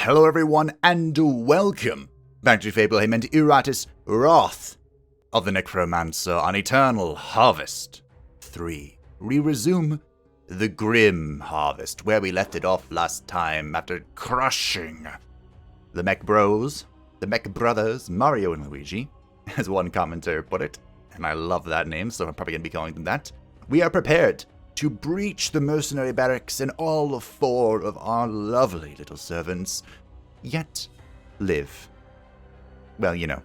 Hello everyone, and welcome back to Fableheim and Iratus, Wrath of the Necromancer on Eternal Harvest 3. We resume the Grim Harvest, where we left it off last time after crushing the Mech Bros, the Mech Brothers, Mario and Luigi, as one commentator put it, and I love that name, so I'm probably going to be calling them that. We are prepared to breach the mercenary barracks, and all four of our lovely little servants yet live. Well, you know,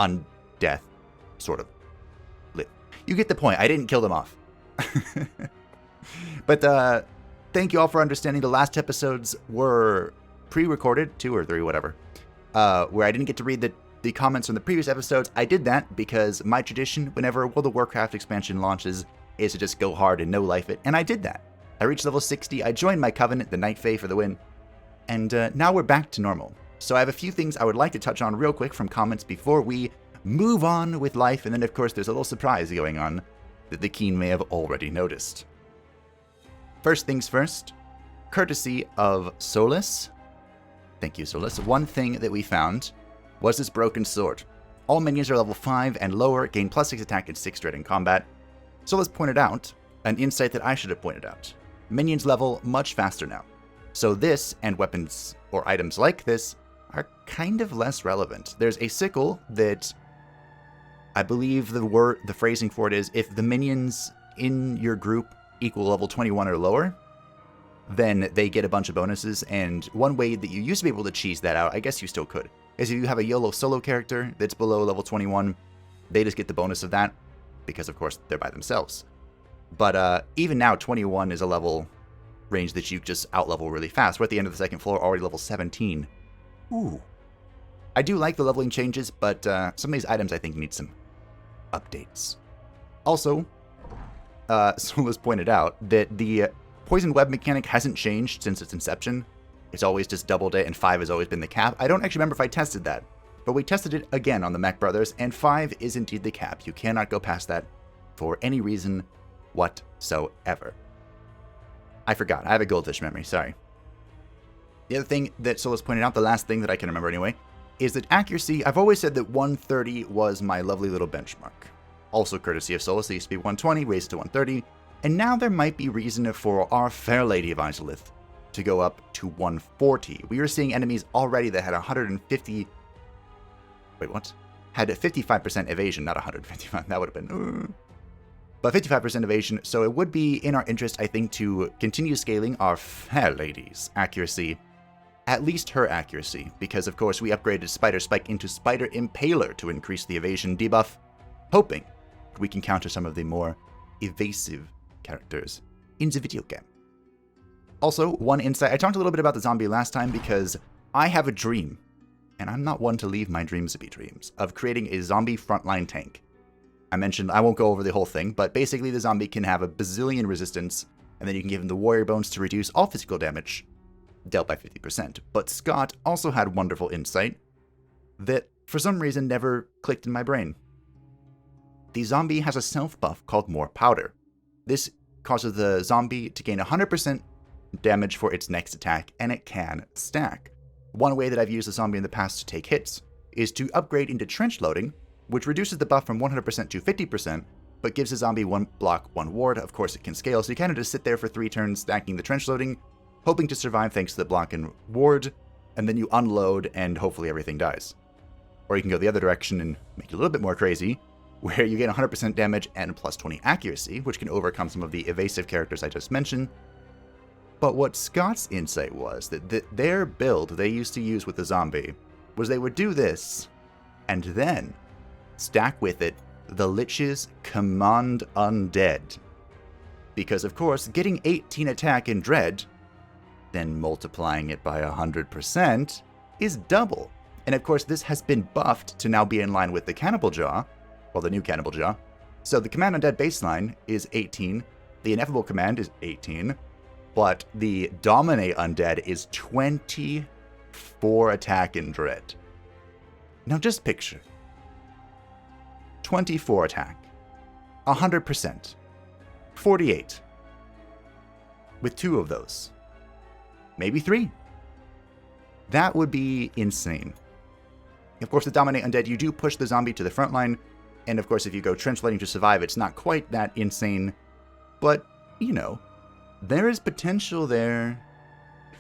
on death, sort of live. You get the point. I didn't kill them off. But thank you all for understanding. The last episodes were pre-recorded, 2 or 3, whatever, where I didn't get to read the comments from the previous episodes. I did that because my tradition, whenever World of Warcraft expansion launches, is to just go hard and no-life it, and I did that. I reached level 60, I joined my Covenant, the Night Fae, for the win, and now we're back to normal. So I have a few things I would like to touch on real quick from comments before we move on with life, and then of course there's a little surprise going on that the Keen may have already noticed. First things first, courtesy of Solus. Thank you, Solus. One thing that we found was this broken sword. All minions are level 5 and lower, gain plus 6 attack and 6 dread in combat. Solus pointed out an insight that I should have pointed out. Minions level much faster now. So this, and weapons or items like this, are kind of less relevant. There's a sickle that I believe the phrasing for it is, if the minions in your group equal level 21 or lower, then they get a bunch of bonuses, and one way that you used to be able to cheese that out, I guess you still could, is if you have a YOLO solo character that's below level 21, they just get the bonus of that, because of course they're by themselves. But even now, 21 is a level range that you just out-level really fast. We're at the end of the second floor, already level 17. Ooh. I do like the leveling changes, but some of these items I think need some updates. Also, Solus pointed out that the poison web mechanic hasn't changed since its inception. It's always just doubled it, and 5 has always been the cap. I don't actually remember if I tested that, but we tested it again on the Mech Brothers, and 5 is indeed the cap. You cannot go past that for any reason whatsoever. I forgot. I have a goldfish memory. Sorry. The other thing that Solus pointed out, the last thing that I can remember anyway, is that accuracy, I've always said that 130 was my lovely little benchmark. Also courtesy of Solus, it used to be 120, raised to 130, and now there might be reason for our Fair Lady of Izalith to go up to 140. We were seeing enemies already that had 150... Wait, what? Had a 55% evasion, not 155. That would have been... But 55% evasion, so it would be in our interest, I think, to continue scaling our Fair Lady's accuracy. At least her accuracy, because of course we upgraded Spider Spike into Spider Impaler to increase the evasion debuff, hoping we can counter some of the more evasive characters in the video game. Also, one insight, I talked a little bit about the zombie last time because I have a dream, and I'm not one to leave my dreams to be dreams, of creating a zombie frontline tank. I mentioned, I won't go over the whole thing, but basically the zombie can have a bazillion resistance, and then you can give him the warrior bones to reduce all physical damage, dealt by 50%. But Scott also had wonderful insight that, for some reason, never clicked in my brain. The zombie has a self-buff called More Powder. This causes the zombie to gain 100% damage for its next attack, and it can stack. One way that I've used the zombie in the past to take hits is to upgrade into trench loading, which reduces the buff from 100% to 50%, but gives the zombie 1 block, 1 ward. Of course, it can scale, so you kind of just sit there for 3 turns stacking the trench loading, hoping to survive thanks to the block and ward, and then you unload and hopefully everything dies. Or you can go the other direction and make it a little bit more crazy, where you get 100% damage and plus 20 accuracy, which can overcome some of the evasive characters I just mentioned. But what Scott's insight was that their build they used to use with the zombie was they would do this, and then stack with it the Lich's Command Undead. Because of course, getting 18 attack in Dread, then multiplying it by 100% is double. And of course, this has been buffed to now be in line with the Cannibal Jaw, well, the new Cannibal Jaw. So the Command Undead baseline is 18, the Ineffable Command is 18, but the Dominate Undead is 24 attack in Dread. Now just picture 24 attack, 100%, 48, with 2 of those, maybe 3. That would be insane. Of course, with Dominate Undead, you do push the zombie to the front line, and of course, if you go trench lighting to survive, it's not quite that insane, but, you know, there is potential there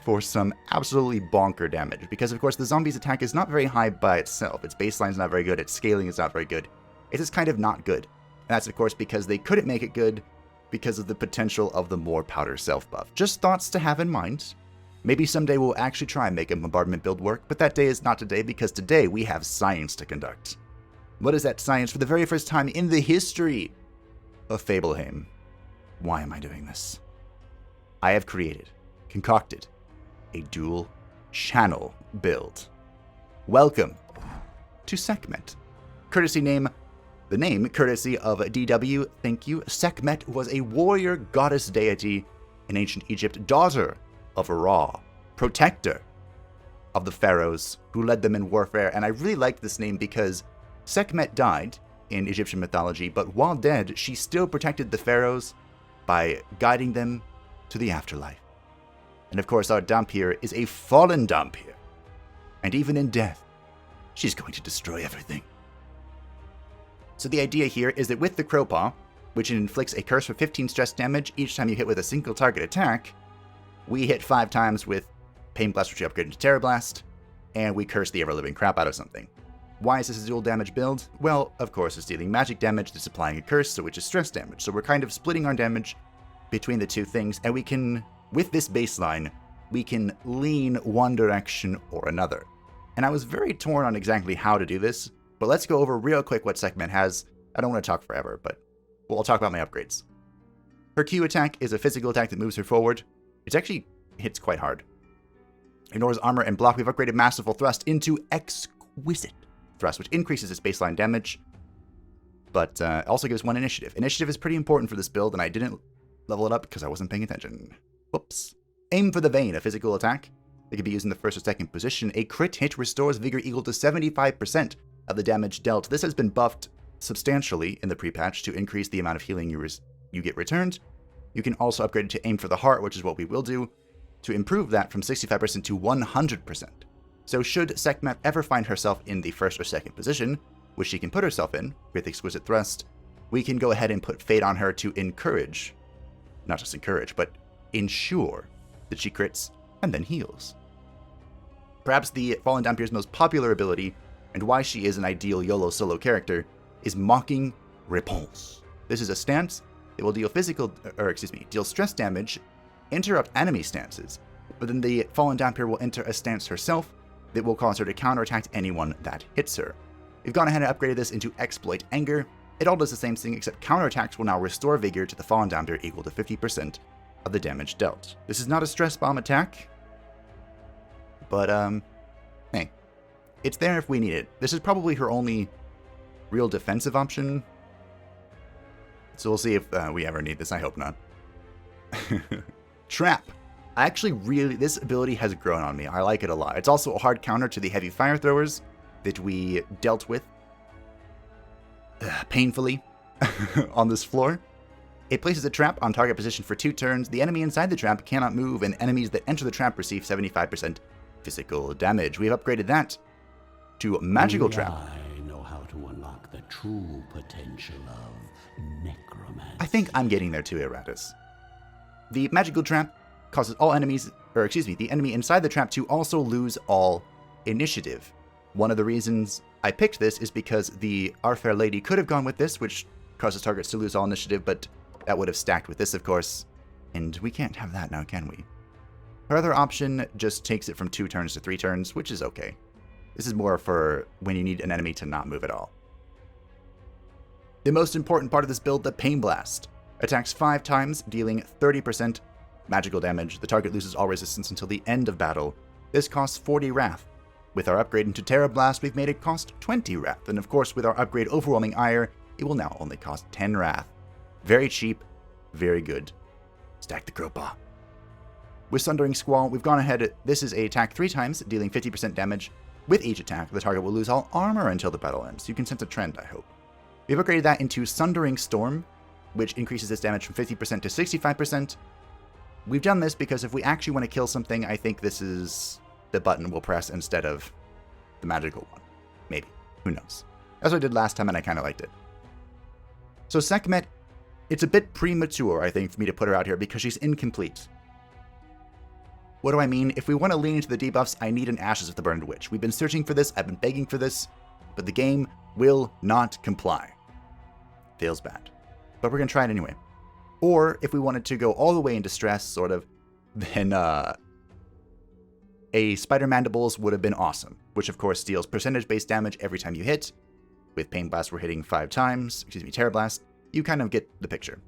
for some absolutely bonker damage, because of course, the zombie's attack is not very high by itself. Its baseline is not very good, its scaling is not very good. It is kind of not good. And that's, of course, because they couldn't make it good because of the potential of the more powder self-buff. Just thoughts to have in mind. Maybe someday we'll actually try and make a bombardment build work, but that day is not today, because today we have science to conduct. What is that science? For the very first time in the history of Fableheim. Why am I doing this? I have concocted, a dual channel build. Welcome to Sekhmet. The name courtesy of DW, thank you. Sekhmet was a warrior goddess deity in ancient Egypt, daughter of Ra, protector of the pharaohs who led them in warfare. And I really liked this name because Sekhmet died in Egyptian mythology, but while dead, she still protected the pharaohs by guiding them to the afterlife. And of course, our Dhampir is a fallen Dhampir. And even in death, she's going to destroy everything. So the idea here is that with the Crowpaw, which inflicts a curse for 15 stress damage each time you hit with a single target attack, we hit 5 times with Pain Blast, which we upgrade into Terror Blast, and we curse the ever-living crap out of something. Why is this a dual damage build? Well, of course, it's dealing magic damage that's applying a curse, so which is stress damage. So we're kind of splitting our damage between the two things, and we can, with this baseline, we can lean one direction or another. And I was very torn on exactly how to do this, but let's go over real quick what Sekhmet has. I don't want to talk forever, but I'll talk about my upgrades. Her Q attack is a physical attack that moves her forward. It actually hits quite hard. Ignores armor and block. We've upgraded Masterful Thrust into Exquisite Thrust, which increases its baseline damage, but also gives 1 initiative. Initiative is pretty important for this build, and I didn't level it up because I wasn't paying attention. Whoops. Aim for the Vein, a physical attack. It can be used in the first or second position. A crit hit restores vigor equal to 75% of the damage dealt. This has been buffed substantially in the pre-patch to increase the amount of healing you get returned. You can also upgrade it to Aim for the Heart, which is what we will do, to improve that from 65% to 100%. So should Sekhmet ever find herself in the first or second position, which she can put herself in with Exquisite Thrust, we can go ahead and put Fate on her to encourage, not just encourage, but ensure that she crits and then heals. Perhaps the Fallen Dhampir's most popular ability, and why she is an ideal YOLO solo character, is Mocking Repulse. This is a stance that will deal deal stress damage, interrupt enemy stances, but then the Fallen Dhampir will enter a stance herself that will cause her to counterattack anyone that hits her. We've gone ahead and upgraded this into Exploit Anger. It all does the same thing, except counterattacks will now restore vigor to the Fallen Dhampir equal to 50% of the damage dealt. This is not a stress bomb attack, but hey, it's there if we need it. This is probably her only real defensive option, so we'll see if we ever need this. I hope not. Trap. This ability has grown on me. I like it a lot. It's also a hard counter to the heavy fire throwers that we dealt with painfully on this floor. It places a trap on target position for 2 turns. The enemy inside the trap cannot move, and enemies that enter the trap receive 75% physical damage. We've upgraded that to Magical Trap. I know how to unlock the true potential of Necromancer. I think I'm getting there too, Iratus. The Magical Trap causes all enemies, the enemy inside the trap to also lose all initiative. One of the reasons I picked this is because Our Fair Lady could have gone with this, which causes targets to lose all initiative, but that would have stacked with this, of course, and we can't have that now, can we? Her other option just takes it from 2 turns to 3 turns, which is okay. This is more for when you need an enemy to not move at all. The most important part of this build, the Pain Blast. Attacks 5 times, dealing 30% magical damage. The target loses all resistance until the end of battle. This costs 40 Wrath. With our upgrade into Terra Blast, we've made it cost 20 Wrath, and of course with our upgrade Overwhelming Ire, it will now only cost 10 Wrath. Very cheap, very good. Stack the Crowpaw. With Sundering Squall, we've gone ahead. This is a attack 3 times, dealing 50% damage. With each attack, the target will lose all armor until the battle ends. You can sense a trend, I hope. We've upgraded that into Sundering Storm, which increases its damage from 50% to 65%. We've done this because if we actually want to kill something, I think this is the button we'll press instead of the magical one. Maybe. Who knows? That's what I did last time, and I kind of liked it. So Sekhmet, it's a bit premature, I think, for me to put her out here because she's incomplete. What do I mean? If we want to lean into the debuffs, I need an Ashes of the Burned Witch. We've been searching for this, I've been begging for this, but the game will not comply. Feels bad. But we're going to try it anyway. Or, if we wanted to go all the way into stress, sort of, then a Spider Mandibles would have been awesome, which of course deals percentage-based damage every time you hit. With Pain Blast, we're hitting 5 times. Excuse me, Terror Blast. You kind of get the picture.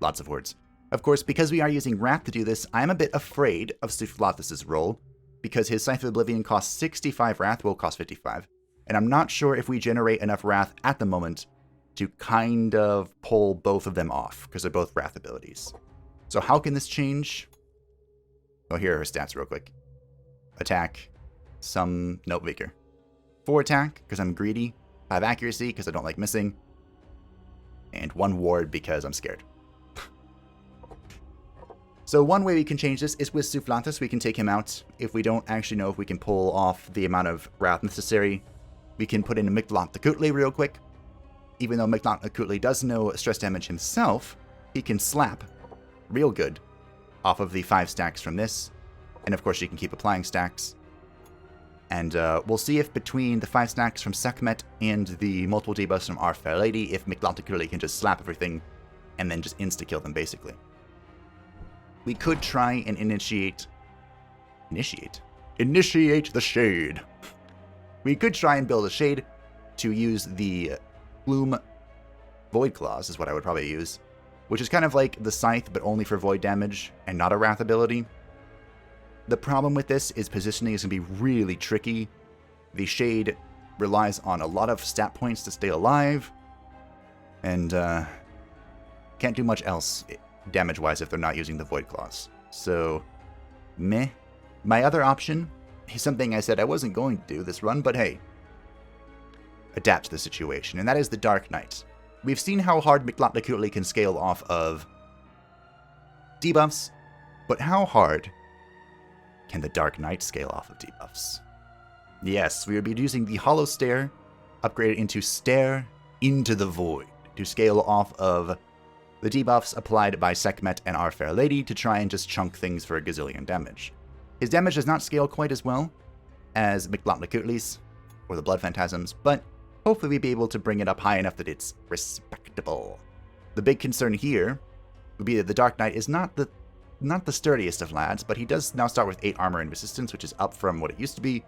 Lots of words. Of course, because we are using Wrath to do this, I'm a bit afraid of Suflatus' role, because his Scythe of Oblivion costs 65 Wrath, will cost 55. And I'm not sure if we generate enough Wrath at the moment to kind of pull both of them off, because they're both Wrath abilities. So how can this change? Oh, here are her stats real quick. Attack. Nope, weaker. 4 attack, because I'm greedy. 5 accuracy, because I don't like missing. And 1 ward, because I'm scared. So one way we can change this is with Suflatus. We can take him out. If we don't actually know if we can pull off the amount of Wrath necessary, we can put in a Mictlantecuhtli real quick. Even though Mictlantecuhtli does no stress damage himself, he can slap real good off of the 5 stacks from this. And of course, she can keep applying stacks. And we'll see if between the 5 stacks from Sekhmet and the multiple debuffs from Our Fair Lady, if Mictlantecuhtli can just slap everything and then just insta-kill them, basically. We could try and initiate the Shade. We could try and build a Shade to use the Gloom Void Claws, is what I would probably use, which is kind of like the Scythe, but only for void damage and not a Wrath ability. The problem with this is positioning is going to be really tricky. The Shade relies on a lot of stat points to stay alive, and can't do much else damage-wise if they're not using the Void Claws. So, meh. My other option is something I said I wasn't going to do this run, but hey, adapt to the situation, and that is the Dark Knight. We've seen how hard Mictlantecuhtli can scale off of debuffs, but how hard can the Dark Knight scale off of debuffs? Yes, we will be using the Hollow Stare, upgraded into Stare into the Void, to scale off of the debuffs applied by Sekhmet and Our Fair Lady to try and just chunk things for a gazillion damage. His damage does not scale quite as well as Mictlantecuhtli's or the Blood Phantasms, but hopefully we'll be able to bring it up high enough that it's respectable. The big concern here would be that the Dark Knight is not the sturdiest of lads, but he does now start with 8 armor and resistance, which is up from what it used to be.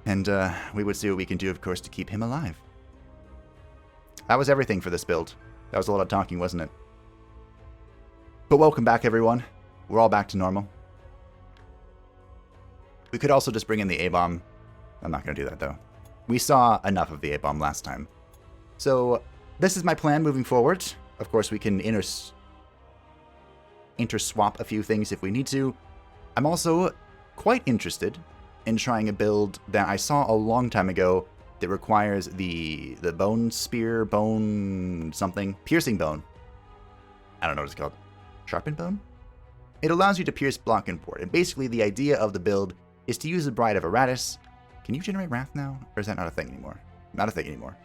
And we would see what we can do, of course, to keep him alive. That was everything for this build. That was a lot of talking, wasn't it? But welcome back, everyone. We're all back to normal. We could also just bring in the A-bomb. I'm not going to do that, though. We saw enough of the A-bomb last time. So, this is my plan moving forward. Of course, we can interswap a few things if we need to. I'm also quite interested in trying a build that I saw a long time ago that requires the bone spear, bone something, piercing bone. I don't know what it's called. Sharpened bone? It allows you to pierce, block, and board. And basically the idea of the build is to use the Bride of Iratus. Can you generate Wrath now? Or is that not a thing anymore? Not a thing anymore.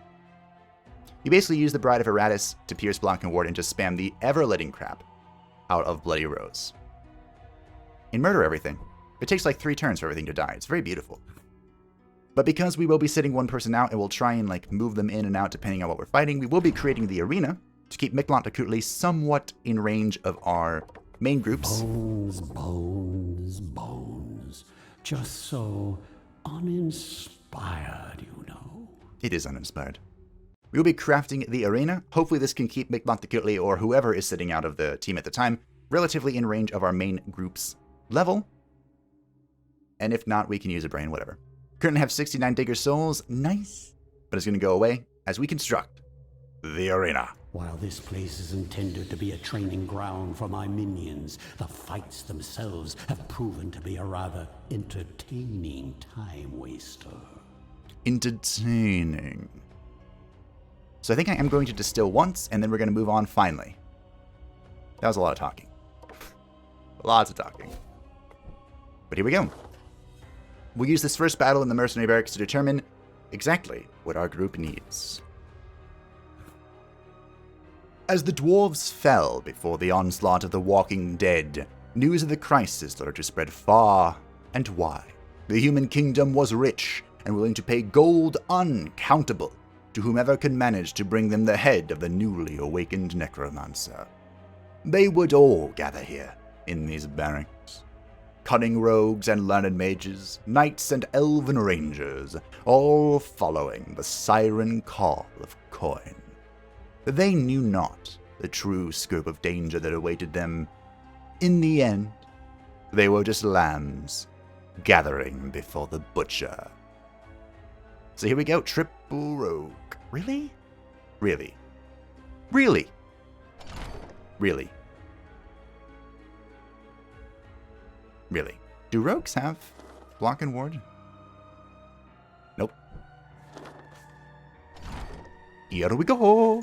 You basically use the Bride of Iratus to pierce, block, and ward and just spam the ever-letting crap out of Bloody Rose. And murder everything. It takes like 3 turns for everything to die. It's very beautiful. But because we will be sitting one person out and we'll try and like move them in and out depending on what we're fighting, we will be creating the arena to keep Mictlantecuhtli somewhat in range of our main groups. Bones, bones, bones. Just so uninspired, you know. It is uninspired. We will be crafting the arena. Hopefully this can keep Mictlantecuhtli or whoever is sitting out of the team at the time relatively in range of our main group's level. And if not, we can use a brain, whatever. Currently have 69 Digger Souls. Nice. But it's going to go away as we construct the arena. While this place is intended to be a training ground for my minions, the fights themselves have proven to be a rather entertaining time waster. Entertaining. So I think I am going to distill once, and then we're going to move on finally. That was a lot of talking. Lots of talking. But here we go. We'll use this first battle in the mercenary barracks to determine exactly what our group needs. As the dwarves fell before the onslaught of the walking dead, news of the crisis started to spread far and wide. The human kingdom was rich and willing to pay gold uncountable to whomever could manage to bring them the head of the newly awakened necromancer. They would all gather here in these barracks. Cunning rogues and learned mages, knights and elven rangers, all following the siren call of coin. They knew not the true scope of danger that awaited them. In the end, they were just lambs gathering before the butcher. So here we go, triple rogue. Really? Really? Really? Really? Really? Do rogues have block and ward? Nope. Here we go!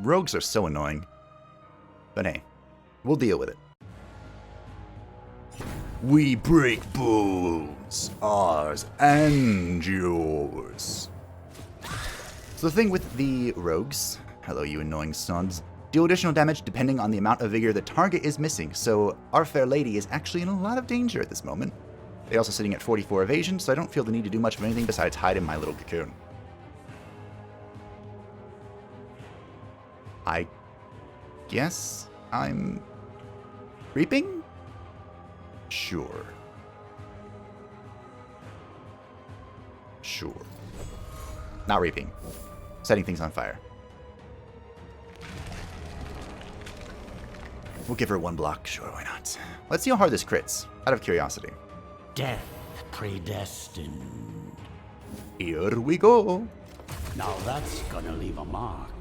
Rogues are so annoying. But hey, we'll deal with it. We break bones, ours and yours. So the thing with the rogues, hello you annoying sods, deal additional damage depending on the amount of vigor the target is missing, so our fair lady is actually in a lot of danger at this moment. They're also sitting at 44 evasion, so I don't feel the need to do much of anything besides hide in my little cocoon. I guess I'm reaping? Sure. Sure. Not reaping. Setting things on fire. We'll give her one block. Sure, why not? Let's see how hard this crits, out of curiosity. Death predestined. Here we go. Now that's gonna leave a mark.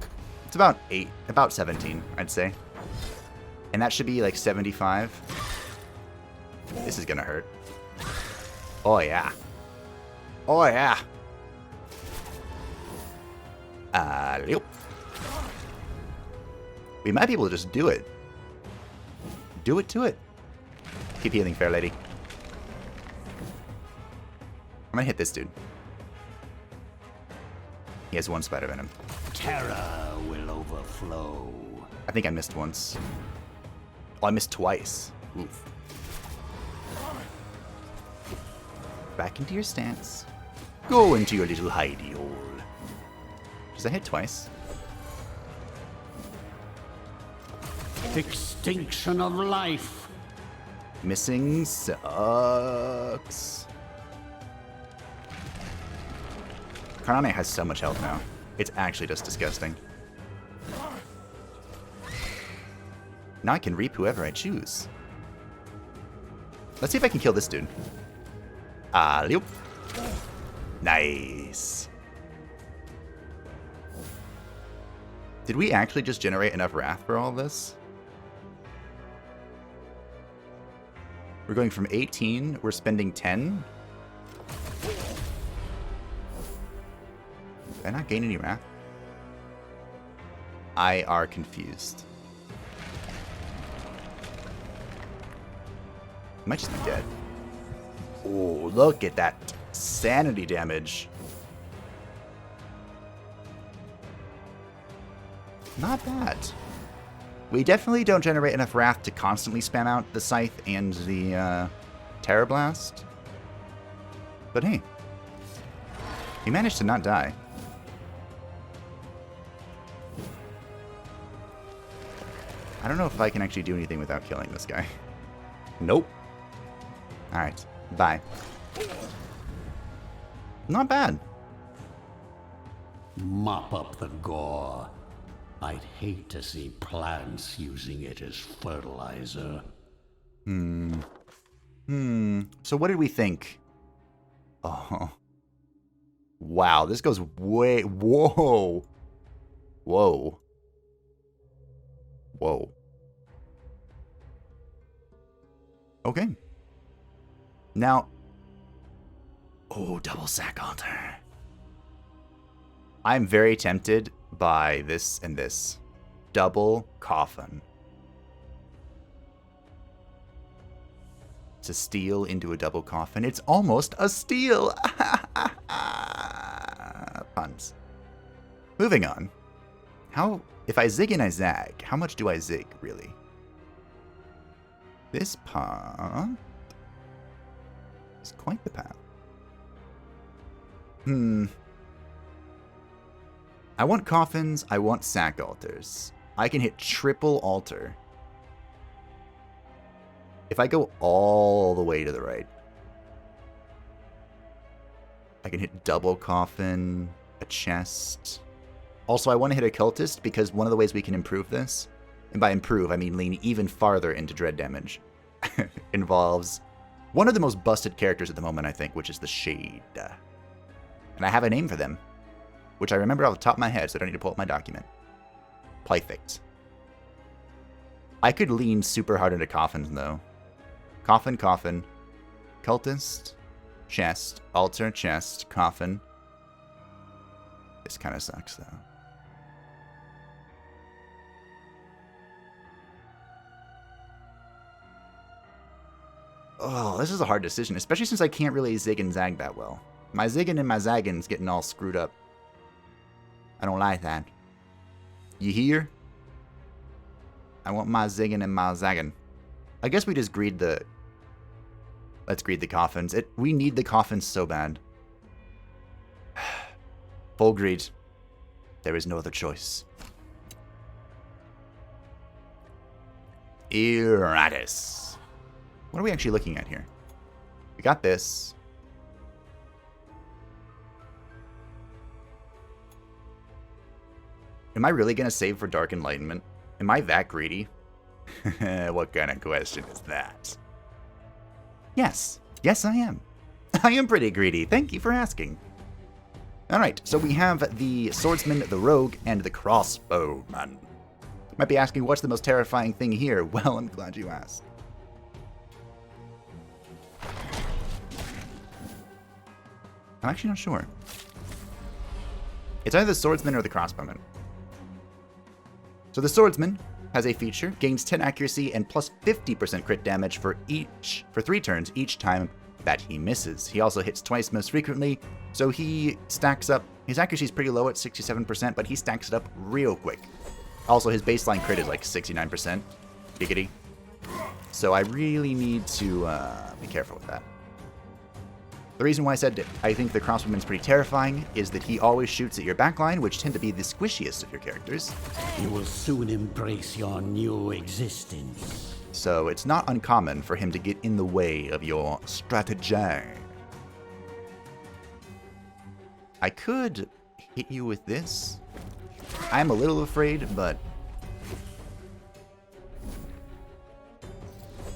It's about 8, about 17, I'd say. And that should be like 75. This is gonna hurt. Oh yeah. Oh yeah. Yep. We might be able to just do it. Do it to it. Keep healing, fair lady. I'm gonna hit this dude. He has one spider venom. Terror will overflow. I think I missed once. Oh, I missed twice. Oof. Back into your stance. Go into your little hidey hole. Does that hit twice? Extinction of life. Missing sucks. Karane has so much health now. It's actually just disgusting. Now I can reap whoever I choose. Let's see if I can kill this dude. Alley-oop. Nice. Did we actually just generate enough wrath for all this? We're going from 18, we're spending 10. Did I not gain any wrath? I are confused. I might just be dead. Oh, look at that sanity damage. Not bad. We definitely don't generate enough wrath to constantly spam out the scythe and the terror blast. But hey, we managed to not die. I don't know if I can actually do anything without killing this guy. Nope. Alright, bye. Not bad. Mop up the gore. I'd hate to see plants using it as fertilizer. So what did we think? Oh. Wow, this goes way... Whoa. Whoa. Whoa. Okay. Now... Oh, double sack altar. I'm very tempted by this and this. Double coffin. It's a steal into a double coffin. It's almost a steal! Puns. Moving on. If I zig and I zag, how much do I zig, really? This path is quite the path. I want coffins, I want sack altars. I can hit triple altar. If I go all the way to the right, I can hit double coffin, a chest. Also, I want to hit a cultist because one of the ways we can improve this, and by improve, I mean lean even farther into dread damage, involves one of the most busted characters at the moment, I think, which is the Shade. And I have a name for them, which I remember off the top of my head, so I don't need to pull up my document. Plythict. I could lean super hard into coffins, though. Coffin, coffin, cultist, chest, altar, chest, coffin. This kind of sucks, though. Oh, this is a hard decision, especially since I can't really zig and zag that well. My zigging and my zagging's getting all screwed up. I don't like that. You hear? I want my zigging and my zagging. I guess we just greed the... Let's greed the coffins. We need the coffins so bad. Full greed. There is no other choice. Iratus. What are we actually looking at here? We got this. Am I really going to save for Dark Enlightenment? Am I that greedy? What kind of question is that? Yes. Yes, I am. I am pretty greedy. Thank you for asking. Alright, so we have the Swordsman, the Rogue, and the Crossbowman. You might be asking, what's the most terrifying thing here? Well, I'm glad you asked. I'm actually not sure. It's either the Swordsman or the Crossbowman. So the Swordsman has a feature, gains 10 accuracy and plus 50% crit damage for 3 turns each time that he misses. He also hits twice most frequently, so he stacks up. His accuracy is pretty low at 67%, but he stacks it up real quick. Also, his baseline crit is like 69%. Giggity. So I really need to be careful with that. The reason why I said I think the Crossbowman's pretty terrifying is that he always shoots at your backline, which tend to be the squishiest of your characters. You will soon embrace your new existence. So it's not uncommon for him to get in the way of your strategy. I could hit you with this. I'm a little afraid, but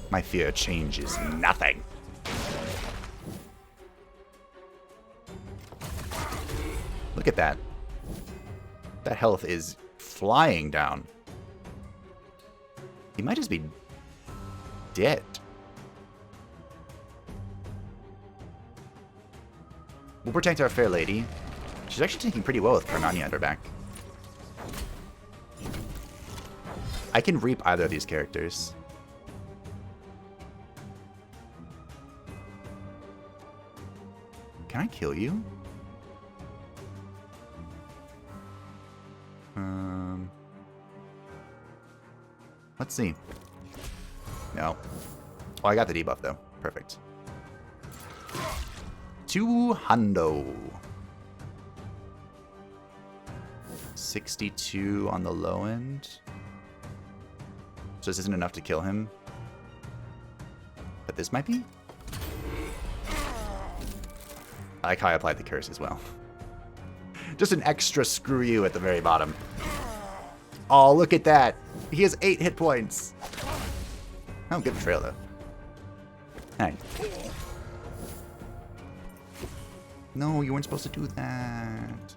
my fear changes nothing. Look at that. That health is flying down. He might just be dead. We'll protect our fair lady. She's actually taking pretty well with Karnania at her back. I can reap either of these characters. Can I kill you? Let's see. No. Oh, I got the debuff though. Perfect. 200. 62 on the low end. So this isn't enough to kill him. But this might be? I like how I applied the curse as well. Just an extra screw you at the very bottom. Oh, look at that. He has 8 hit points. Oh, good betrayal, though. Hey. No, you weren't supposed to do that.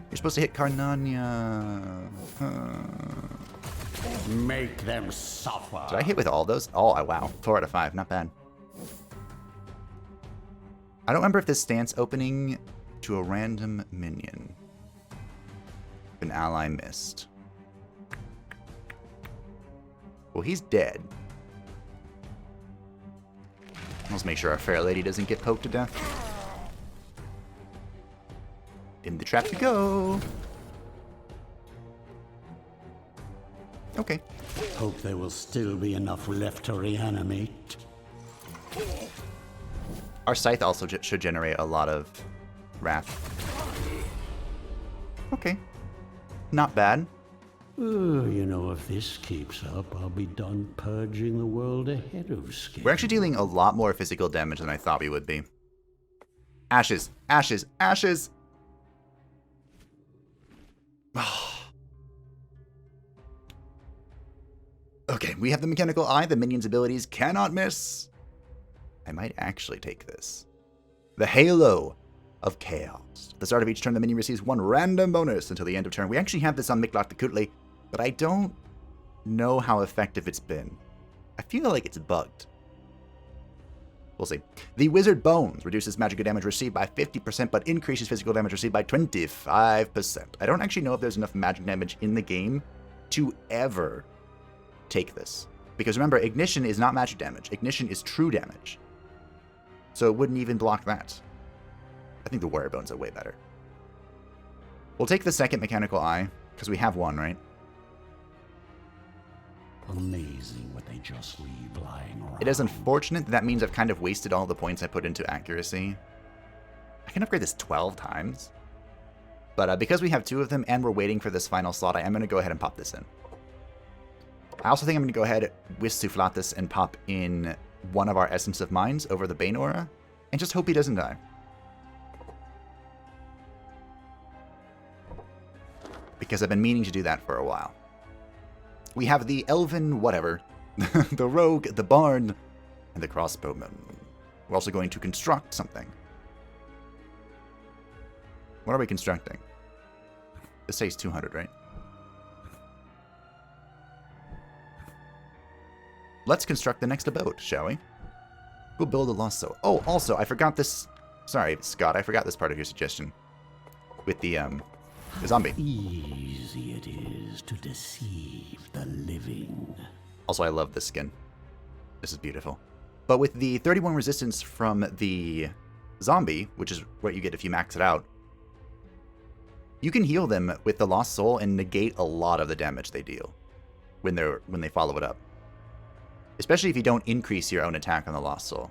You're supposed to hit Karnania. Make them suffer. Did I hit with all those? Oh, wow. 4 out of 5. Not bad. I don't remember if this stance opening to a random minion. An ally missed. Well, he's dead. Let's make sure our fair lady doesn't get poked to death. In the trap we go. Okay. Hope there will still be enough left to reanimate. Our scythe also should generate a lot of wrath. Okay. Not bad. You know, if this keeps up, I'll be done purging the world ahead of schedule. We're actually dealing a lot more physical damage than I thought we would be. Ashes, ashes, ashes! Okay, we have the mechanical eye. The minion's abilities cannot miss. I might actually take this. The Halo of Chaos. At the start of each turn, the minion receives one random bonus until the end of turn. We actually have this on Mikloch the Kutli, but I don't know how effective it's been. I feel like it's bugged. We'll see. The Wizard Bones reduces magical damage received by 50%, but increases physical damage received by 25%. I don't actually know if there's enough magic damage in the game to ever take this. Because remember, Ignition is not magic damage. Ignition is true damage. So it wouldn't even block that. I think the Warrior Bones are way better. We'll take the second Mechanical Eye, because we have one, right? Amazing what they just leave lying around. It is unfortunate that means I've kind of wasted all the points I put into accuracy. I can upgrade this 12 times. But because we have two of them and we're waiting for this final slot, I am going to go ahead and pop this in. I also think I'm going to go ahead with Soufflatus and pop in one of our Essence of Minds over the Bane Aura, and just hope he doesn't die. Because I've been meaning to do that for a while. We have the Elven whatever, the Rogue, the Borne, and the Crossbowman. We're also going to construct something. What are we constructing? This says 200, right? Let's construct the next abode, shall we? We'll build a lost soul. Oh, also, I forgot this. Sorry, Scott, I forgot this part of your suggestion. With the zombie. Easy it is to deceive the living. Also, I love this skin. This is beautiful. But with the 31 resistance from the zombie, which is what you get if you max it out, you can heal them with the lost soul and negate a lot of the damage they deal when they follow it up. Especially if you don't increase your own attack on the lost soul.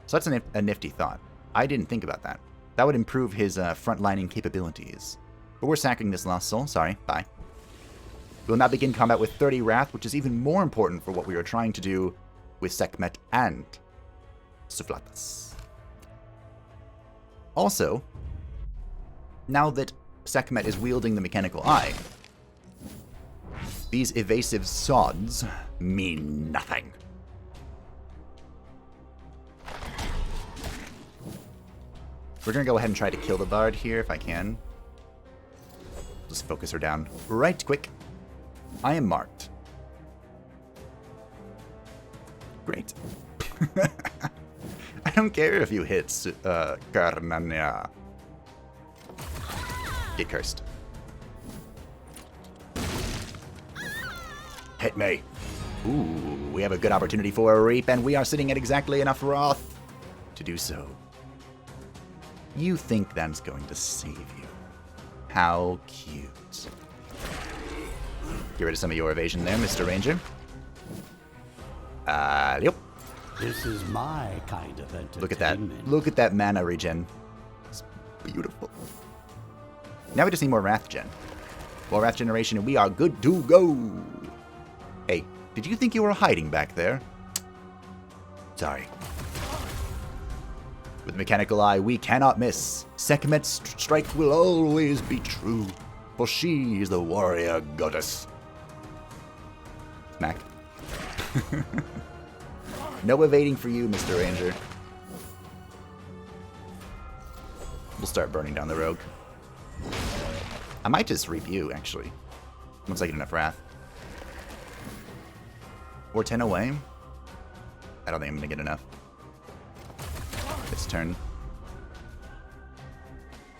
So that's a nifty thought. I didn't think about that. That would improve his frontlining capabilities. But we're sacking this lost soul. Sorry, bye. We'll now begin combat with 30 Wrath, which is even more important for what we are trying to do with Sekhmet and Soufflatus. Also, now that Sekhmet is wielding the Mechanical Eye, these evasive sods mean nothing. We're going to go ahead and try to kill the Bard here if I can. Just focus her down right quick. I am marked. Great. I don't care if you hit Karnania. Get cursed. Hit me. Ooh, we have a good opportunity for a reap, and we are sitting at exactly enough wrath to do so. You think that's going to save you. How cute. Get rid of some of your evasion there, Mr. Ranger. Yep. This is my kind of entertainment. Look at that. Look at that mana regen. It's beautiful. Now we just need more Wrath Gen. More Wrath Generation, and we are good to go. Hey, did you think you were hiding back there? Sorry. With Mechanical Eye, we cannot miss. Sekhmet's strike will always be true, for she is the warrior goddess. Smack. No evading for you, Mr. Ranger. We'll start burning down the rogue. I might just reap you, actually. Once I get enough wrath. Or 10 away. I don't think I'm going to get enough. This turn.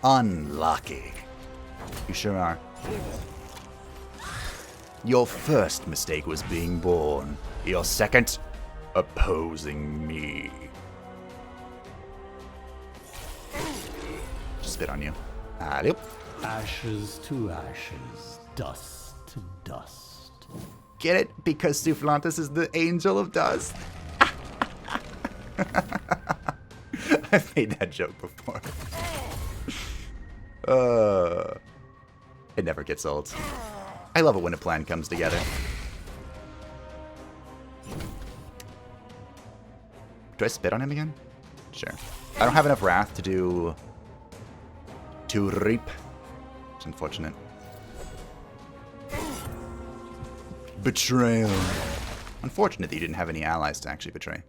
Unlucky. You sure are. Your first mistake was being born. Your second, opposing me. Spit on you. Yep. Ashes to ashes, dust to dust. Get it? Because Suphlantus is the angel of dust. I've made that joke before. It never gets old. I love it when a plan comes together. Do I spit on him again? Sure. I don't have enough wrath to do... to reap. It's unfortunate. Betrayal. Unfortunate that you didn't have any allies to actually betray.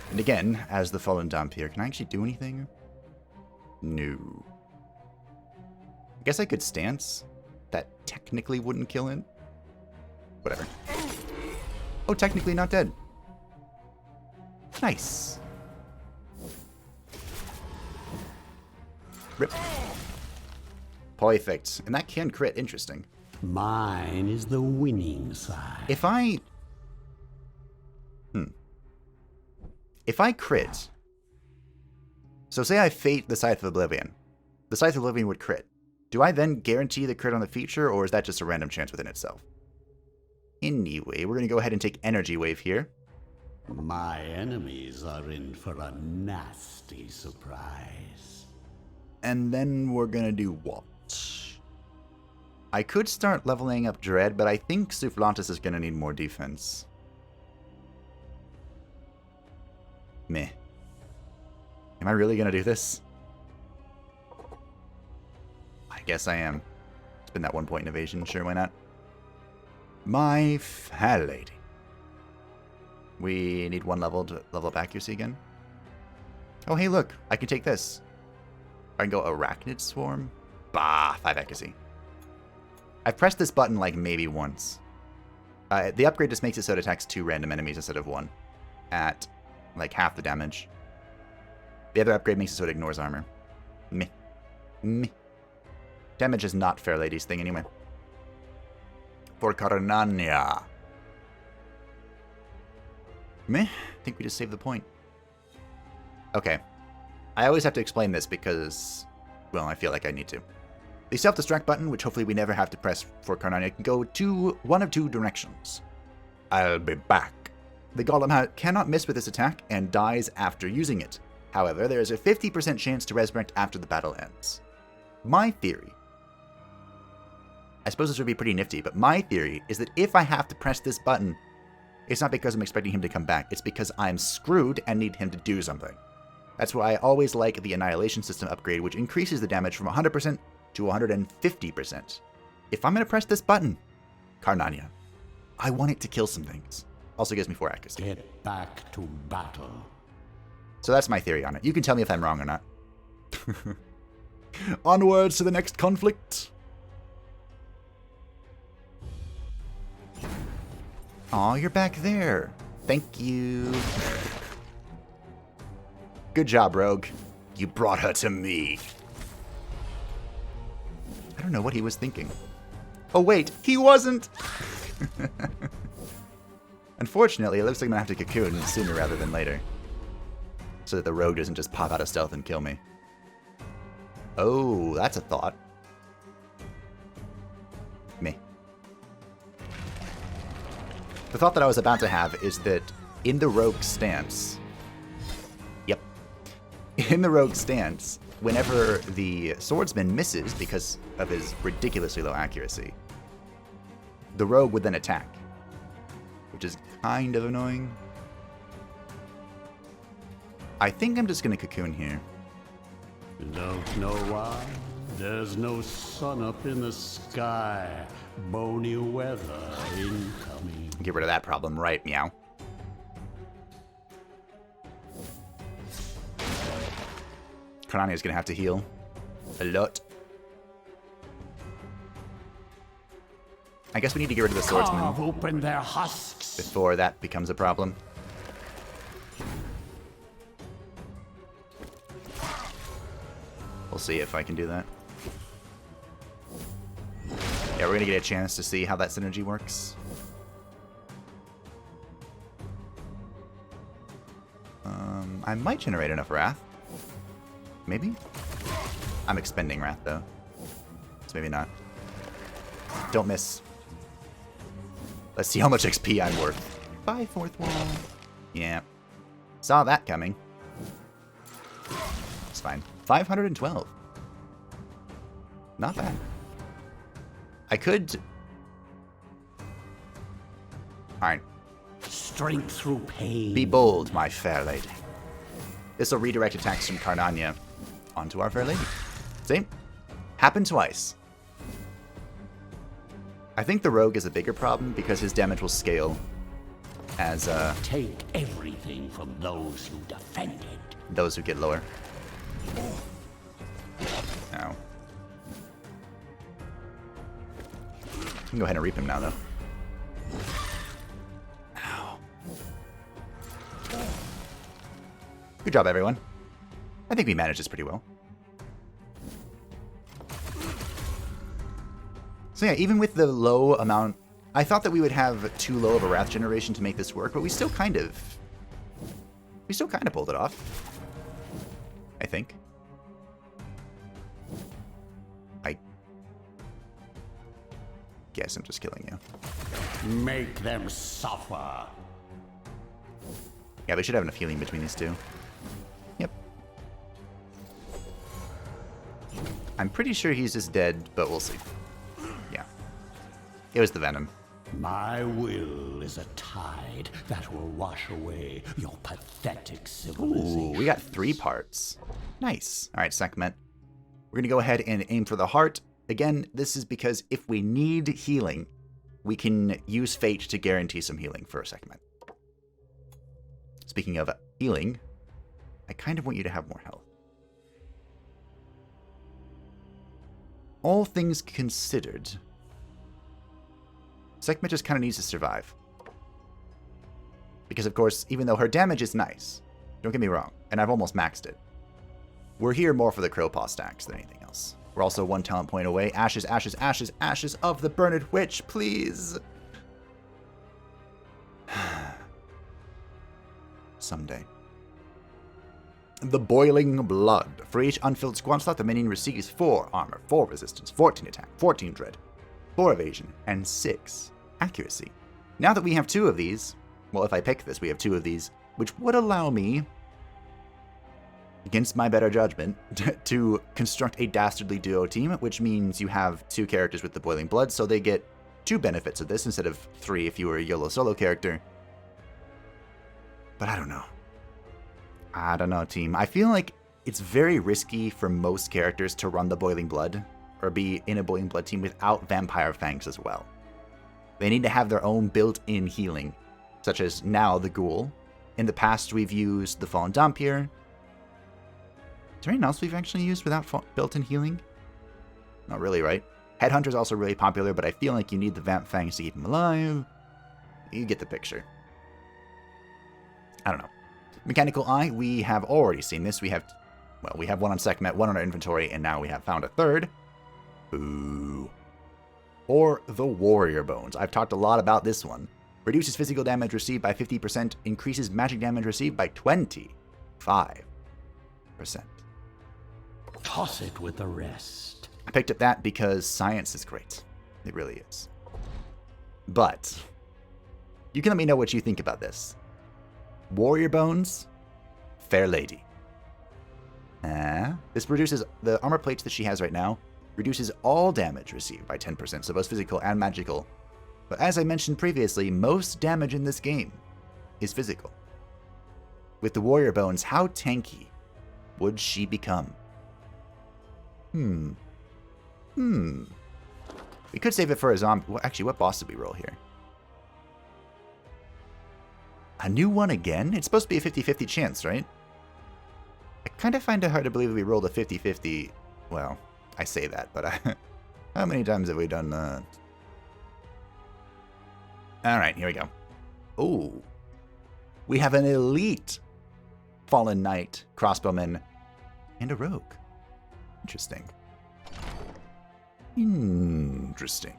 And again, as the fallen dump here, can I actually do anything? No. I guess I could stance. That technically wouldn't kill him. Whatever. Oh, technically not dead. Nice. Rip. Perfect. And that can crit. Interesting. Mine is the winning side. If I... If I crit... So say I fate the Scythe of Oblivion. The Scythe of Oblivion would crit. Do I then guarantee the crit on the feature, or is that just a random chance within itself? Anyway, we're going to go ahead and take Energy Wave here. My enemies are in for a nasty surprise. And then we're going to do what? I could start leveling up Dread, but I think Suphlantus is going to need more defense. Meh. Am I really going to do this? I guess I am. Spend that 1 point in evasion. Sure, why not? My fair lady. We need 1 level to level up accuracy again. Oh, hey, look. I can take this. I can go Arachnid Swarm. Bah, 5 accuracy. I've pressed this button like maybe once. The upgrade just makes it so it attacks 2 random enemies instead of 1 at like half the damage. The other upgrade makes it so it ignores armor. Meh. Meh. Damage is not Fair Lady's thing anyway. For Karnania. Meh. I think we just saved the point. Okay. I always have to explain this because, well, I feel like I need to. The self-destruct button, which hopefully we never have to press for Karnania, can go to one of 2 directions. I'll be back. The Golem cannot miss with this attack and dies after using it. However, there is a 50% chance to resurrect after the battle ends. My theory, I suppose this would be pretty nifty, but my theory is that if I have to press this button, it's not because I'm expecting him to come back, it's because I'm screwed and need him to do something. That's why I always like the Annihilation System upgrade, which increases the damage from 100% to 150%. If I'm going to press this button, Karnania, I want it to kill some things. Also gives me 4 accuracy. Get back to battle. So that's my theory on it. You can tell me if I'm wrong or not. Onwards to the next conflict. Aw, you're back there. Thank you. Good job, Rogue. You brought her to me. I don't know what he was thinking. Oh, wait, he wasn't! Unfortunately, it looks like I'm gonna have to cocoon sooner rather than later. So that the rogue doesn't just pop out of stealth and kill me. Oh, that's a thought. Me. The thought that I was about to have is that in the rogue stance... Yep. In the rogue stance, whenever the swordsman misses because of his ridiculously low accuracy, the rogue would then attack. Which is kind of annoying. I think I'm just going to cocoon here. Don't know why? There's no sun up in the sky. Bony weather incoming. Get rid of that problem, right, meow. Karnania's going to have to heal a lot. I guess we need to get rid of the swordsman Open their husks before that becomes a problem. We'll see if I can do that. Yeah, we're gonna get a chance to see how that synergy works. I might generate enough Wrath. Maybe? I'm expending Wrath, though. So maybe not. Don't miss. Let's see how much XP I'm worth. Bye, fourth wall. Yeah. Saw that coming. It's fine. 512. Not bad. I could... Alright. Strength through pain. Be bold, my fair lady. This will redirect attacks from Karnania onto our fair lady. See? Happened twice. I think the rogue is a bigger problem because his damage will scale as take everything from those who defend it. Those who get lower. Ow. I can go ahead and reap him now, though. Ow. Good job, everyone. I think we managed this pretty well. So yeah, even with the low amount, I thought that we would have too low of a wrath generation to make this work, but we still kind of pulled it off. I think. I guess I'm just killing you. Make them suffer. Yeah, we should have enough healing between these two. Yep. I'm pretty sure he's just dead, but we'll see. Yeah. It was the venom. My will is a tide that will wash away your pathetic civilization. Ooh, we got 3 parts. Nice. All right, Sekhmet. We're going to go ahead and aim for the heart. Again, this is because if we need healing, we can use fate to guarantee some healing for Sekhmet. Speaking of healing, I kind of want you to have more health. All things considered, Sekhmet just kind of needs to survive. Because, of course, even though her damage is nice, don't get me wrong, and I've almost maxed it, we're here more for the Crowpaw stacks than anything else. We're also 1 talent point away. Ashes, ashes, ashes, ashes of the Burned Witch, please! Someday. The Boiling Blood. For each unfilled squad slot, the minion receives 4 armor, 4 resistance, 14 attack, 14 dread, 4 evasion, and 6 accuracy. Now that we have 2 of these, well, if I pick this, we have 2 of these, which would allow me, against my better judgment, to construct a dastardly duo team, which means you have 2 characters with the Boiling Blood, so they get 2 benefits of this instead of 3 if you were a YOLO solo character. But I don't know. I don't know, team. I feel like it's very risky for most characters to run the Boiling Blood, or be in a Boiling Blood team without Vampire Fangs as well. They need to have their own built-in healing, such as now the Ghoul. In the past, we've used the Fallen Dhampir. Is there anything else we've actually used without built-in healing? Not really, right? Headhunter's also really popular, but I feel like you need the Vamp Fangs to keep him alive. You get the picture. I don't know. Mechanical Eye, we have already seen this. We have one on Sekhmet, 1 on our inventory, and now we have found a 3rd. Ooh. Or the Warrior Bones. I've talked a lot about this one. Reduces physical damage received by 50%, increases magic damage received by 25%. Toss it with the rest. I picked up that because science is great. It really is. But you can let me know what you think about this. Warrior Bones, fair lady. This reduces the armor plates that she has right now, reduces all damage received by 10%, so both physical and magical. But as I mentioned previously, most damage in this game is physical. With the Warrior Bones, how tanky would she become? We could save it for a zombie. Well, actually, what boss did we roll here? A new one again? It's supposed to be a 50-50 chance, right? I kind of find it hard to believe we rolled a 50-50. Well, I say that, but how many times have we done that? Alright, here we go. Ooh. We have an elite Fallen Knight, Crossbowman, and a Rogue. Interesting. Interesting.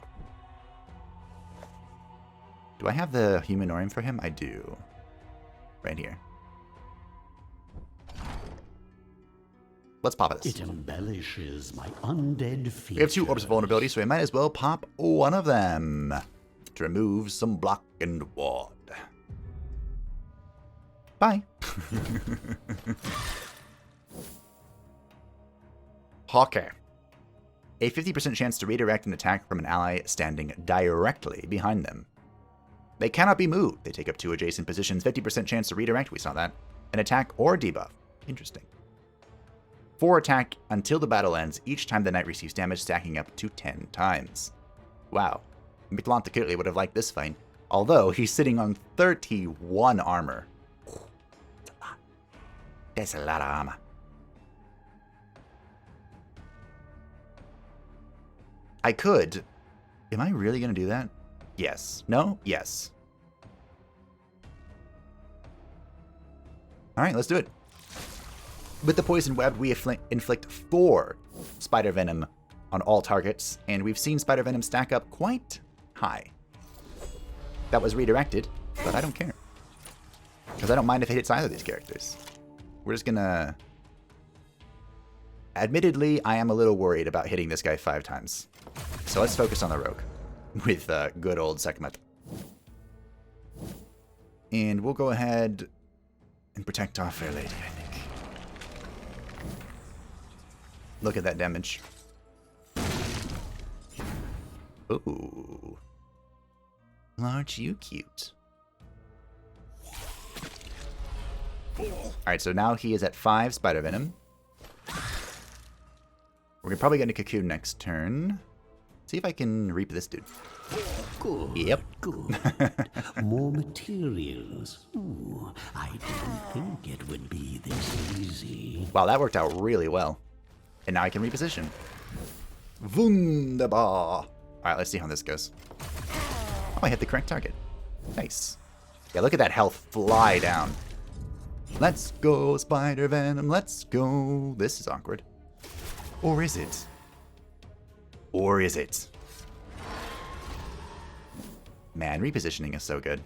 Do I have the Humanorum for him? I do. Right here. Let's pop this. It embellishes my undead features. We have 2 orbs of vulnerability, so we might as well pop one of them to remove some block and ward. Bye. Hawker. A 50% chance to redirect an attack from an ally standing directly behind them. They cannot be moved. They take up 2 adjacent positions. 50% chance to redirect. We saw that. An attack or debuff. Interesting. 4 attack until the battle ends, each time the knight receives damage, stacking up to 10 times. Wow. Mitlanta clearly would have liked this fight, although he's sitting on 31 armor. That's a lot. That's a lot of armor. I could. Am I really going to do that? Yes. No? Yes. Alright, let's do it. With the Poison Web, we inflict 4 Spider Venom on all targets, and we've seen Spider Venom stack up quite high. That was redirected, but I don't care. Because I don't mind if it hits either of these characters. We're just gonna... Admittedly, I am a little worried about hitting this guy 5 times. So let's focus on the Rogue with good old Sekhmet. And we'll go ahead and protect our fair lady, I think. Look at that damage. Ooh. Aren't you cute? Alright, so now he is at 5 Spider Venom. We're probably going to Cocoon next turn. See if I can reap this dude. Good. Yep. Good. More materials. Ooh, I didn't think it would be this easy. Wow, that worked out really well. And now I can reposition. Wunderbar. Alright, let's see how this goes. Oh, I hit the correct target. Nice. Yeah, look at that health fly down. Let's go, Spider Venom. Let's go. This is awkward. Or is it? Or is it? Man, repositioning is so good.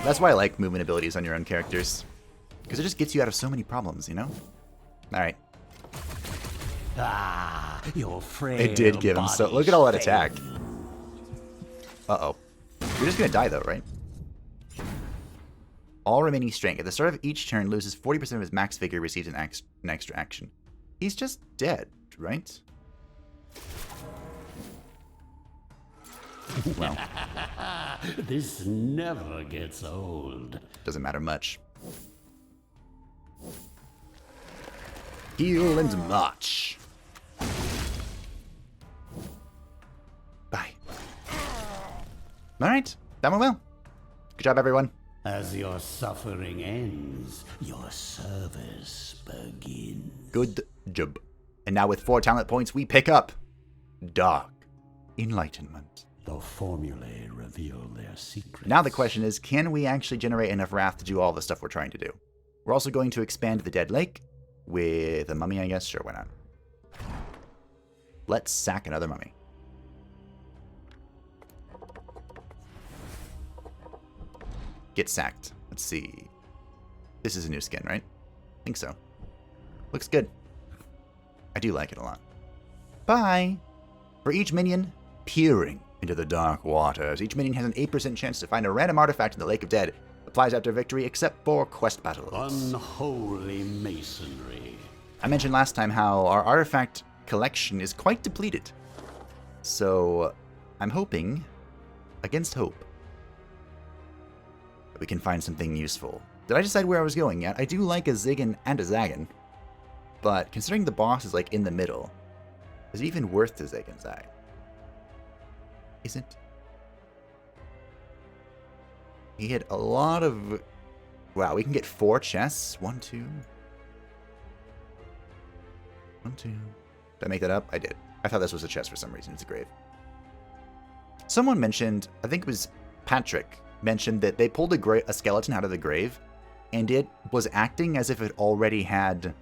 That's why I like movement abilities on your own characters. Because it just gets you out of so many problems, you know? Alright. Ah, your frail It did give him so... Look at all that attack. Uh-oh. You're just gonna die, though, right? All remaining strength. At the start of each turn, loses 40% of his max figure, receives an extra action. He's just dead, right? Well. This never gets old. Doesn't matter much. Heal and march. Bye. Alright, that went well. Good job, everyone. As your suffering ends, your service begins. Good job. And now with 4 talent points, we pick up Dark Enlightenment. The formulae reveal their secrets. Now the question is, can we actually generate enough wrath to do all the stuff we're trying to do? We're also going to expand the Dead Lake with a mummy, I guess. Sure, why not? Let's sack another mummy. Get sacked. Let's see. This is a new skin, right? I think so. Looks good. I do like it a lot. Bye! For each minion, peering into the dark waters. Each minion has an 8% chance to find a random artifact in the Lake of Dead. Applies after victory, except for quest battles. Unholy masonry. I mentioned last time how our artifact collection is quite depleted. So, I'm hoping, against hope, that we can find something useful. Did I decide where I was going yet? I do like a Ziggin and a Zagan. But considering the boss is like in the middle, is it even worth to Zig and Zag? Isn't? He had a lot of... Wow, we can get 4 chests. 1, 2. 1, 2. Did I make that up? I did. I thought this was a chest for some reason. It's a grave. Someone mentioned, I think it was Patrick, mentioned that they pulled a skeleton out of the grave, and it was acting as if it already had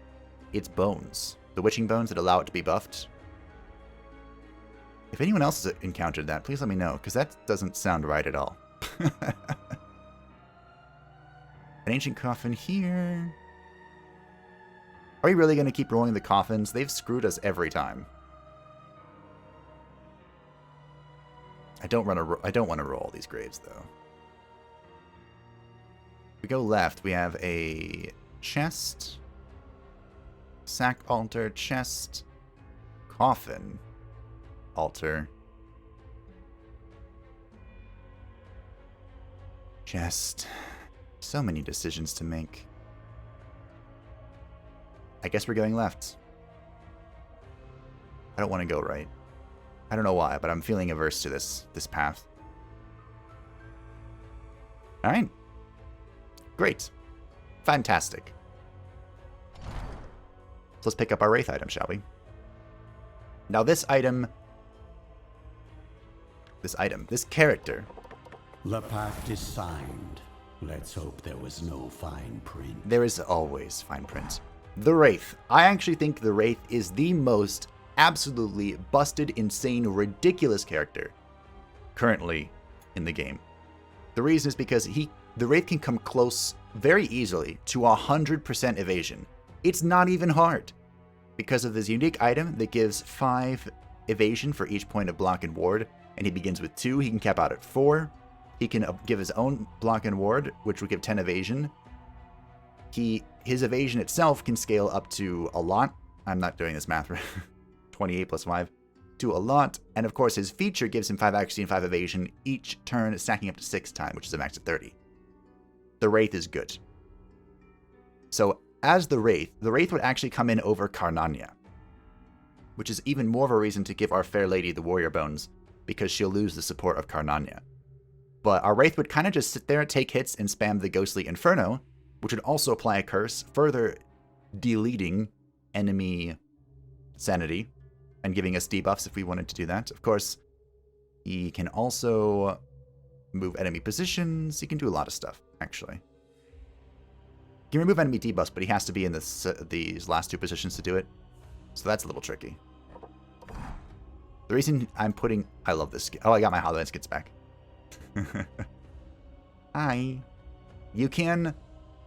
its bones. The witching bones that allow it to be buffed. If anyone else has encountered that, please let me know, because that doesn't sound right at all. An ancient coffin here. Are we really going to keep rolling the coffins? They've screwed us every time. I don't want to roll all these graves, though. If we go left, we have a chest, sack altar, chest, coffin, altar, chest. So many decisions to make. I guess we're going left. I don't want to go right. I don't know why, but I'm feeling averse to this path. Alright. Great. Fantastic. So let's pick up our Wraith item, shall we? Now this character. The pact is signed. Let's hope there was no fine print. There is always fine print. The Wraith. I actually think the Wraith is the most absolutely busted, insane, ridiculous character currently in the game. The reason is because the Wraith can come close very easily to 100% evasion. It's not even hard. Because of this unique item that gives 5 evasion for each point of block and ward, and he begins with 2, he can cap out at 4. He can give his own block and ward, which would give 10 evasion. His evasion itself can scale up to a lot. I'm not doing this math right. 28 plus 5 to a lot. And of course, his feature gives him 5 accuracy and 5 evasion each turn, stacking up to 6 times, which is a max of 30. The Wraith is good. So as the Wraith would actually come in over Karnania, which is even more of a reason to give our fair lady the warrior bones, because she'll lose the support of Karnania. But our Wraith would kind of just sit there, take hits, and spam the Ghostly Inferno, which would also apply a curse, further deleting enemy sanity, and giving us debuffs if we wanted to do that. Of course, he can also move enemy positions. He can do a lot of stuff, actually. He can remove enemy debuffs, but he has to be in these last 2 positions to do it. So that's a little tricky. The reason I'm putting... I love this skin. Oh, I got my Hollow skins back. Hi. You can...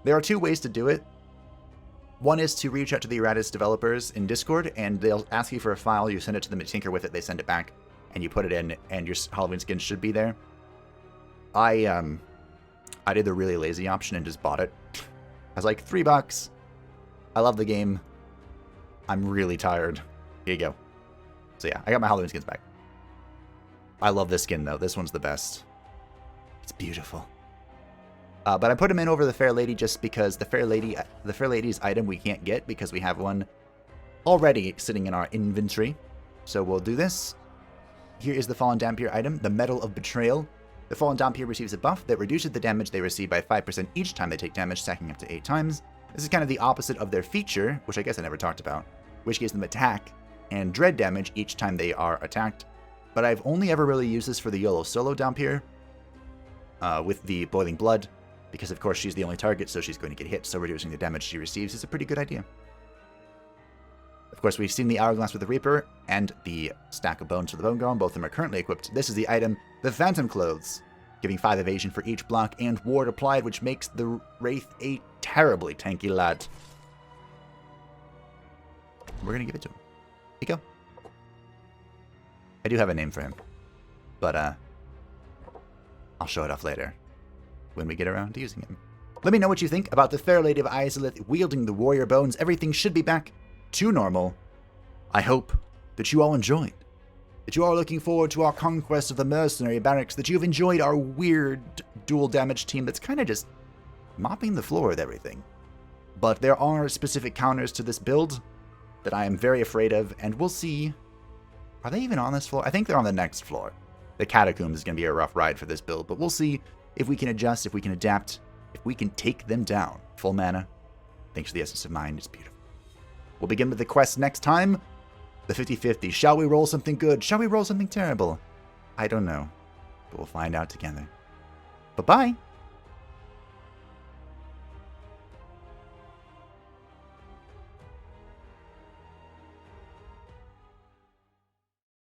There are 2 ways to do it. One is to reach out to the Iratus developers in Discord, and they'll ask you for a file, you send it to them to tinker with it, they send it back, and you put it in, and your Halloween skin should be there. I did the really lazy option and just bought it. I was like, $3. I love the game. I'm really tired. Here you go. So yeah, I got my Halloween skins back. I love this skin, though. This one's the best. It's beautiful. But I put him in over the Fair Lady just because the Fair Lady's item we can't get because we have one already sitting in our inventory. So we'll do this. Here is the Fallen Dampier item, the Medal of Betrayal. The Fallen Dampier receives a buff that reduces the damage they receive by 5% each time they take damage, stacking up to 8 times. This is kind of the opposite of their feature, which I guess I never talked about, which gives them attack and dread damage each time they are attacked. But I've only ever really used this for the YOLO solo Dampier with the Boiling Blood, because of course she's the only target, so she's going to get hit, so reducing the damage she receives is a pretty good idea. Of course, we've seen the Hourglass with the Reaper and the Stack of Bones for the Bone Golem. Both of them are currently equipped. This is the item, the Phantom Clothes, giving 5 evasion for each block and ward applied, which makes the Wraith a terribly tanky lad. We're going to give it to him. Here you go. I do have a name for him, but I'll show it off later when we get around to using him. Let me know what you think about the Fair Lady of Izalith wielding the warrior bones. Everything should be back to normal. I hope that you all enjoyed, that you are looking forward to our conquest of the mercenary barracks, that you've enjoyed our weird dual damage team that's kind of just mopping the floor with everything. But there are specific counters to this build that I am very afraid of, and we'll see. Are they even on this floor? I think they're on the next floor. The Catacombs is going to be a rough ride for this build, but we'll see if we can adjust, if we can adapt, if we can take them down. Full mana. Thanks to the Essence of Mind, it's beautiful. We'll begin with the quest next time. The 50-50. Shall we roll something good? Shall we roll something terrible? I don't know, but we'll find out together. Bye-bye.